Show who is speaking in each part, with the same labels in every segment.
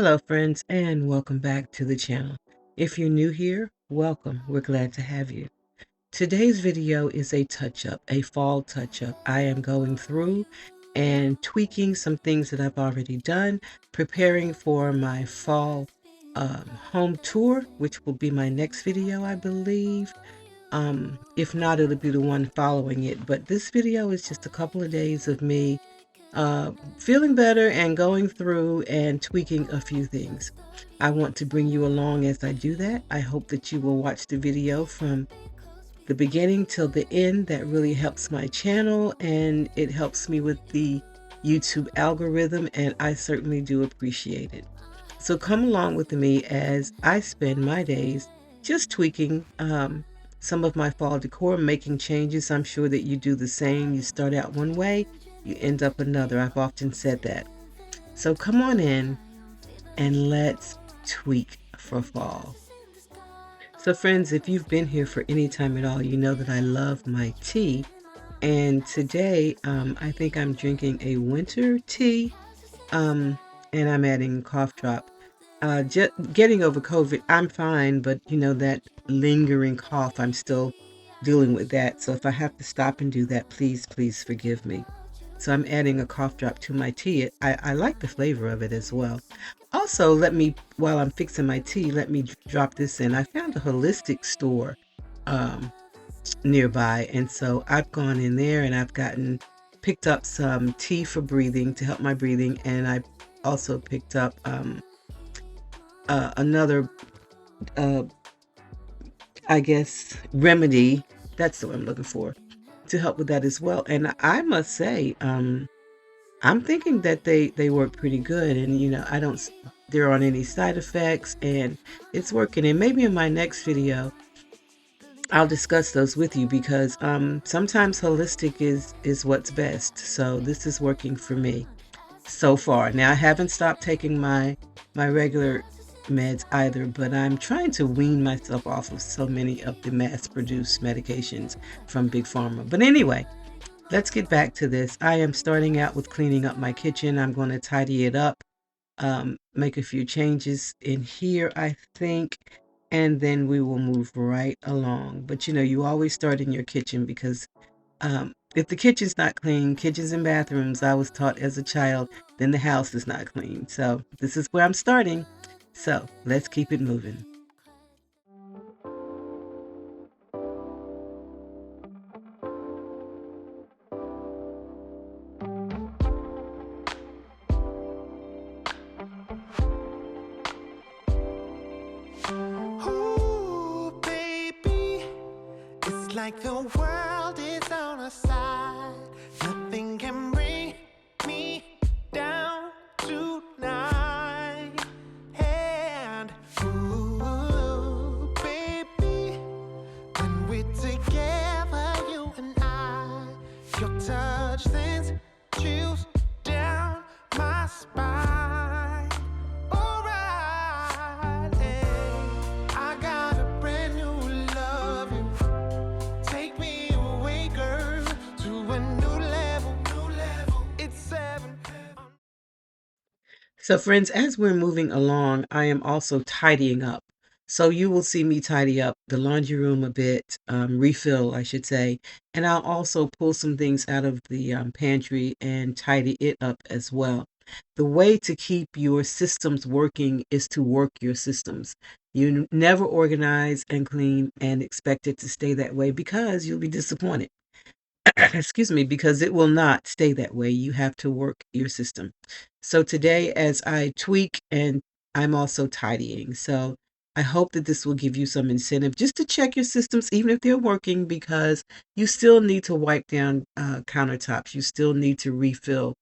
Speaker 1: Hello friends and welcome back to the channel. If you're new here, welcome. We're glad to have you. Today's video is a touch-up, a fall touch-up. I am going through and tweaking some things that I've already done, preparing for my fall home tour, which will be my next video, I believe. If not, it'll be the one following it. But this video is just a couple of days of me feeling better and going through and tweaking a few things. I want to bring you along as I do that. I hope that you will watch the video from the beginning till the end. That really helps my channel and it helps me with the YouTube algorithm, and I certainly do appreciate it. So come along with me as I spend my days just tweaking some of my fall decor, making changes. I'm sure that you do the same. You start out one way, you end up another. I've often said that. So come on in and let's tweak for fall. So friends, if you've been here for any time at all, you know that I love my tea. And today, I think I'm drinking a winter tea, and I'm adding cough drop. Just getting over COVID, I'm fine, but you know, that lingering cough, I'm still dealing with that. So if I have to stop and do that, please forgive me. So I'm adding a cough drop to my tea. I like the flavor of it as well. Also, while I'm fixing my tea, let me drop this in. I found a holistic store nearby, and so I've gone in there and picked up some tea for breathing to help my breathing, and I also picked up another I guess remedy, that's the one I'm looking for, to help with that as well. And I must say, I'm thinking that they work pretty good, and you know, there aren't any side effects, and it's working. And maybe in my next video I'll discuss those with you, because sometimes holistic is what's best. So this is working for me so far. Now I haven't stopped taking my regular meds either, but I'm trying to wean myself off of so many of the mass-produced medications from Big Pharma. But anyway, let's get back to this. I am starting out with cleaning up my kitchen. I'm going to tidy it up, make a few changes in here, I think, and then we will move right along. But you know, you always start in your kitchen, because if the kitchen's not clean, kitchens and bathrooms, I was taught as a child, then the house is not clean. So this is where I'm starting. So let's keep it moving.
Speaker 2: Ooh, baby, it's like the world is on our side. Nothing can bring me down tonight. And ooh, baby, when we're together, you and I, your touch sends chills down my spine. Alright, I got a brand new love you. Take me away, girl, to a new level. It's 7.
Speaker 1: So friends, as we're moving along, I am also tidying up. So you will see me tidy up the laundry room a bit, refill, I should say, and I'll also pull some things out of the pantry and tidy it up as well. The way to keep your systems working is to work your systems. You never organize and clean and expect it to stay that way, because you'll be disappointed. Excuse me, because it will not stay that way. You have to work your system. So today, as I tweak, and I'm also tidying, so I hope that this will give you some incentive just to check your systems, even if they're working, because you still need to wipe down countertops. You still need to refill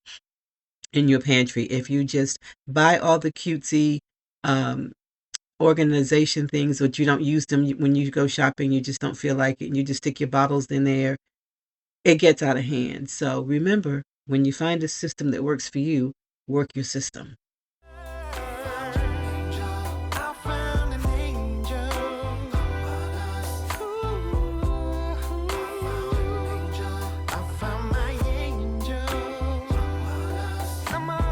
Speaker 1: in your pantry. If you just buy all the cutesy organization things, but you don't use them when you go shopping, you just don't feel like it, and you just stick your bottles in there, it gets out of hand. So remember, when you find a system that works for you, work your system.
Speaker 2: I found an angel. I found my angel. Come on.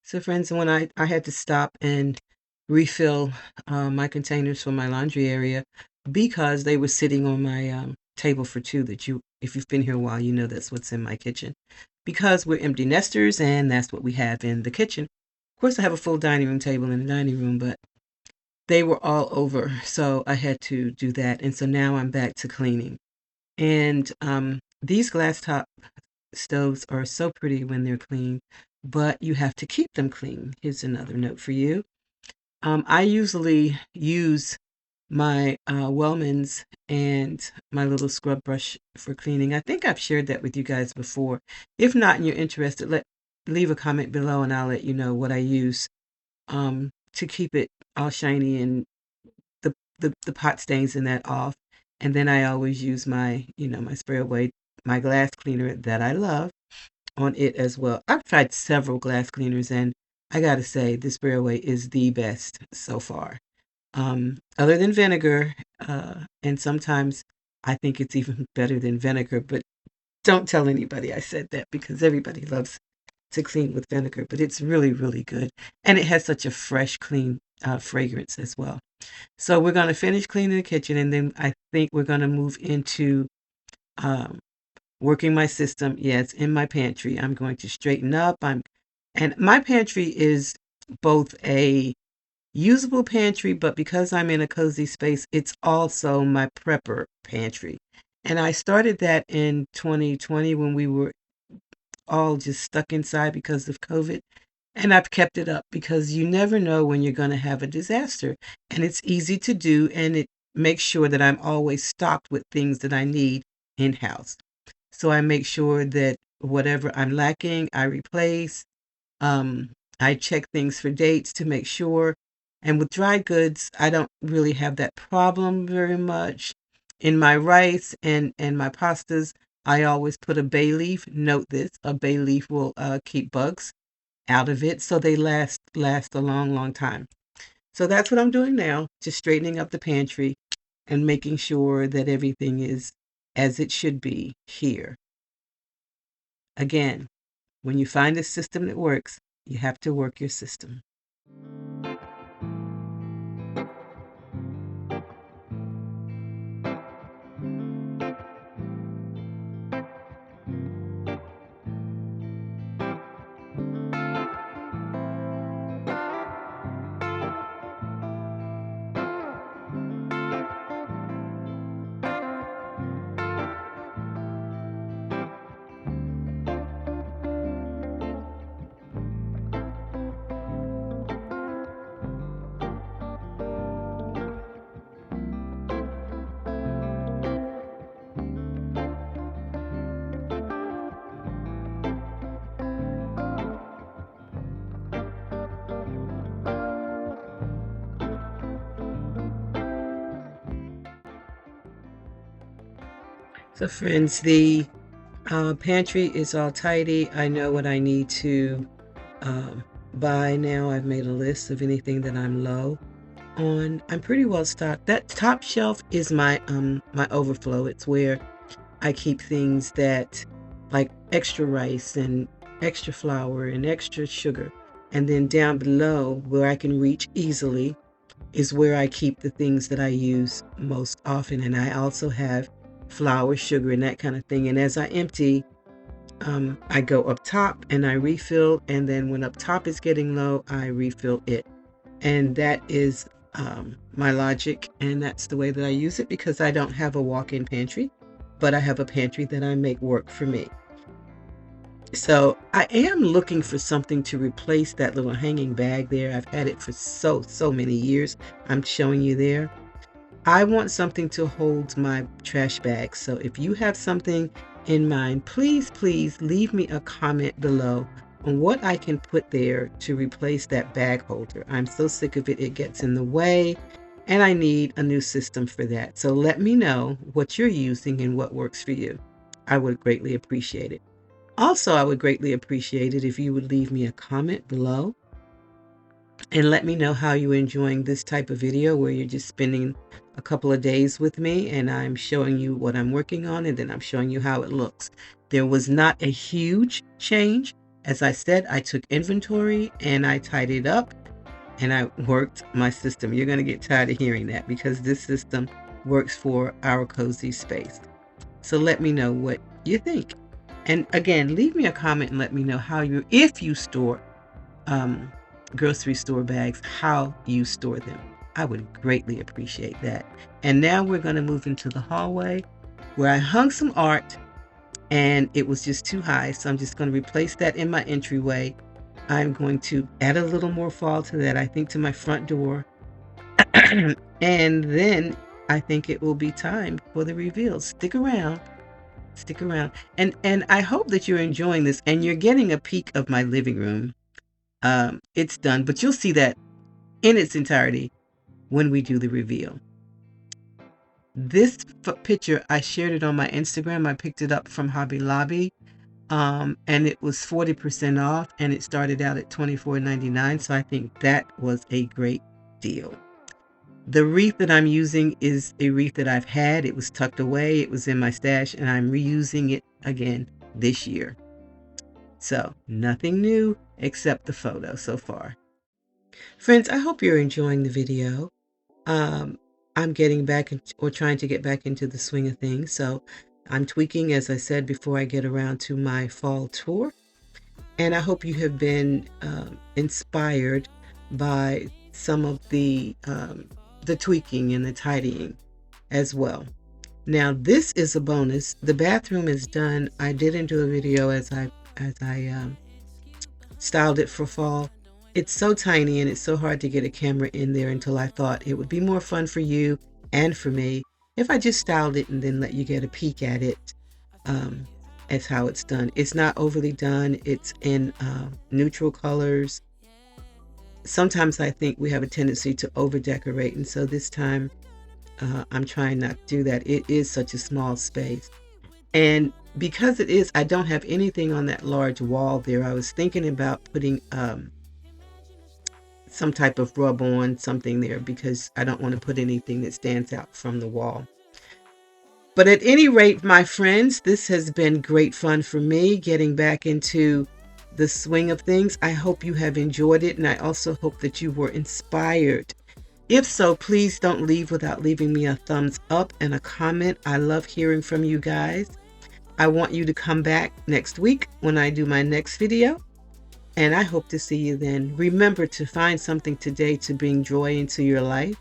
Speaker 1: So friends, when I had to stop and refill my containers for my laundry area because they were sitting on my table for two that if you've been here a while, you know that's what's in my kitchen. Because we're empty nesters and that's what we have in the kitchen. Of course, I have a full dining room table in the dining room, but they were all over, so I had to do that. And so now I'm back to cleaning. And these glass top stoves are so pretty when they're clean, but you have to keep them clean. Here's another note for you. I usually use my Wellmans and my little scrub brush for cleaning. I think I've shared that with you guys before. If not and you're interested, leave a comment below and I'll let you know what I use to keep it all shiny and the pot stains and that off. And then I always use my, my spray away, my glass cleaner that I love on it as well. I've tried several glass cleaners and I gotta say, this spray away is the best so far. Other than vinegar, and sometimes I think it's even better than vinegar, but don't tell anybody I said that because everybody loves to clean with vinegar, but it's really, really good. And it has such a fresh, clean fragrance as well. So we're going to finish cleaning the kitchen and then I think we're going to move into um, working my system. Yeah, it's in my pantry. I'm going to straighten up. And my pantry is both a usable pantry, but because I'm in a cozy space, it's also my prepper pantry. And I started that in 2020 when we were all just stuck inside because of COVID. And I've kept it up because you never know when you're going to have a disaster. And it's easy to do, and it makes sure that I'm always stocked with things that I need in-house. So I make sure that whatever I'm lacking, I replace. Um, I check things for dates to make sure. And with dry goods, I don't really have that problem very much. In my rice and my pastas, I always put a bay leaf. Note this, a bay leaf will keep bugs out of it so they last a long, long time. So that's what I'm doing now, just straightening up the pantry and making sure that everything is as it should be here. Again, when you find a system that works, you have to work your system. So friends, the pantry is all tidy. I know what I need to buy now. I've made a list of anything that I'm low on. I'm pretty well stocked. That top shelf is my overflow. It's where I keep things that like extra rice and extra flour and extra sugar. And then down below where I can reach easily is where I keep the things that I use most often. And I also have flour, sugar, and that kind of thing. And as I empty, I go up top and I refill. And then when up top is getting low, I refill it. And that is my logic. And that's the way that I use it because I don't have a walk-in pantry, but I have a pantry that I make work for me. So I am looking for something to replace that little hanging bag there. I've had it for so many years. I'm showing you there. I want something to hold my trash bags. So if you have something in mind, please leave me a comment below on what I can put there to replace that bag holder. I'm so sick of it. It gets in the way and I need a new system for that. So let me know what you're using and what works for you. I would greatly appreciate it. Also, I would greatly appreciate it if you would leave me a comment below and let me know how you're enjoying this type of video where you're just spending a couple of days with me and I'm showing you what I'm working on and then I'm showing you how it looks. There was not a huge change As I said, I took inventory and I tidied up and I worked my system. You're going to get tired of hearing that because this system works for our cozy space. So let me know what you think. And again, leave me a comment and let me know if you store grocery store bags, how you store them. I would greatly appreciate that. And now we're going to move into the hallway where I hung some art and it was just too high. So I'm just going to replace that in my entryway. I'm going to add a little more fall to that, I think, to my front door. And then I think it will be time for the reveal. Stick around. Stick around. And I hope that you're enjoying this and you're getting a peek of my living room. It's done, but you'll see that in its entirety when we do the reveal. This picture, I shared it on my Instagram. I picked it up from Hobby Lobby, and it was 40% off, and it started out at $24.99, so I think that was a great deal. The wreath that I'm using is a wreath that I've had. It was tucked away. It was in my stash, and I'm reusing it again this year. So nothing new except the photo so far. Friends, I hope you're enjoying the video. I'm getting back or trying to get back into the swing of things. So I'm tweaking, as I said, before I get around to my fall tour. And I hope you have been inspired by some of the tweaking and the tidying as well. Now, this is a bonus. The bathroom is done. I didn't do a video as I styled it for fall. It's so tiny and it's so hard to get a camera in there until I thought it would be more fun for you and for me if I just styled it and then let you get a peek at it as how it's done. It's not overly done. It's in neutral colors. Sometimes I think we have a tendency to over decorate, and so this time I'm trying not to do that. It is such a small space. And because it is, I don't have anything on that large wall there. I was thinking about putting some type of rub on something there because I don't want to put anything that stands out from the wall. But at any rate, my friends, this has been great fun for me getting back into the swing of things. I hope you have enjoyed it, and I also hope that you were inspired. If so, please don't leave without leaving me a thumbs up and a comment. I love hearing from you guys. I want you to come back next week when I do my next video. And I hope to see you then. Remember to find something today to bring joy into your life.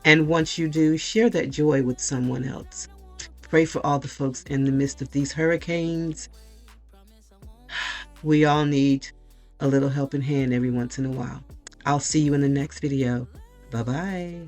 Speaker 1: And once you do, share that joy with someone else. Pray for all the folks in the midst of these hurricanes. We all need a little helping hand every once in a while. I'll see you in the next video. Bye-bye.